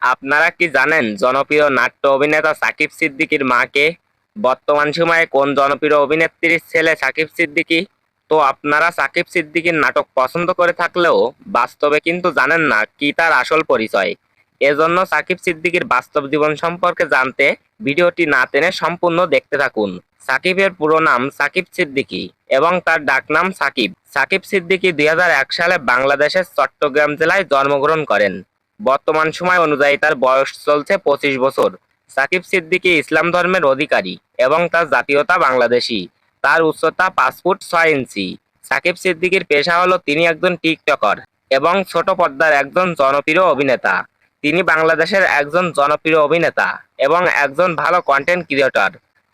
আপনারা কি জানেন জনপ্রিয় নাট্য অভিনেতা সাকিব সিদ্দিকীর মাকে? বর্তমান সময়ে কোন জনপ্রিয় অভিনেত্রীর ছেলে সাকিব সিদ্দিকী? তো আপনারা সাকিব সিদ্দিকীর নাটক পছন্দ করে থাকলেও বাস্তবে কিন্তু জানেন না কি তার আসল পরিচয়। এজন্য সাকিব সিদ্দিকীর বাস্তব জীবন সম্পর্কে জানতে ভিডিওটি না টেনে সম্পূর্ণ দেখতে থাকুন। সাকিবের পুরো নাম সাকিব সিদ্দিকী এবং তার ডাকনাম সাকিব। সাকিব সিদ্দিকী ২০০১ সালে বাংলাদেশের চট্টগ্রাম জেলায় জন্মগ্রহণ করেন। বর্তমান সময় অনুযায়ী তার বয়স চলছে ২৫ বছর। সাকিব সিদ্দিকী ইসলাম ধর্মের অধিকারী এবং তার জাতীয়তা বাংলাদেশী। তার উচ্চতা ৫ ফুট ৬ ইঞ্চি। সাকিব সিদ্দিকীর পেশা হলো তিনি একজন টিকটকার এবং ছোট পর্দার একজন জনপ্রিয় অভিনেতা। তিনি বাংলাদেশের একজন জনপ্রিয় অভিনেতা এবং একজন ভালো কন্টেন্ট ক্রিয়েটর।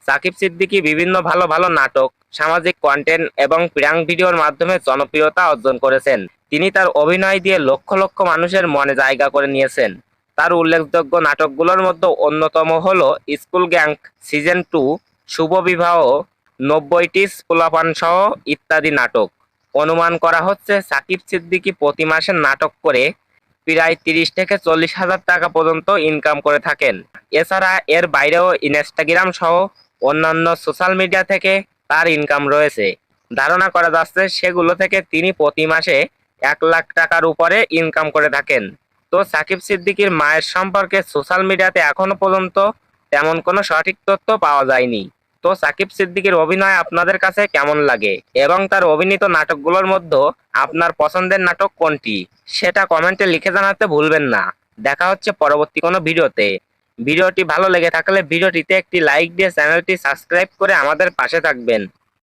সাকিব সিদ্দিকী বিভিন্ন ভালো ভালো নাটক, সামাজিক কন্টেন্ট এবং প্র্যাঙ্ক ভিডিওর মাধ্যমে জনপ্রিয়তা অর্জন করেছেন। তিনি তার অভিনয় দিয়ে লক্ষ লক্ষ মানুষের মনে জায়গা করে নিয়েছেন। তার উল্লেখযোগ্য নাটকগুলোর মধ্যে অন্যতম হল স্কুল গ্যাং সিজন 2, শুভ বিবাহ, ৯০টি পোলাপান সহ ইত্যাদি নাটক। অনুমান করা হচ্ছে সাকিব সিদ্দিকী প্রতি মাসে নাটক করে প্রায় ৩০ থেকে ৪০ হাজার টাকা পর্যন্ত ইনকাম করে থাকেন। এছাড়া এর বাইরেও ইনস্টাগ্রাম সহ অন্যান্য সোশ্যাল মিডিয়া থেকে তার ইনকাম রয়েছে। ধারণা করা যাচ্ছে সেগুলো থেকে তিনি প্রতি মাসে ১ লাখ টাকার উপরে ইনকাম করে থাকেন। তো সাকিব সিদ্দিকীর মায়ের সম্পর্কে সোশ্যাল মিডিয়াতে এখনো পর্যন্ত তেমন কোনো সঠিক তথ্য পাওয়া যায়নি। তো সাকিব সিদ্দিকীর অভিনয় আপনাদের কাছে কেমন লাগে এবং তার অভিনীত নাটকগুলোর মধ্যে আপনার পছন্দের নাটক কোনটি সেটা কমেন্টে লিখে জানাতে ভুলবেন না। দেখা হচ্ছে পরবর্তী কোনো ভিডিওতে। ভিডিওটি ভালো লেগে থাকলে ভিডিওটিতে একটি লাইক দিয়ে চ্যানেলটি সাবস্ক্রাইব করে আমাদের পাশে থাকবেন।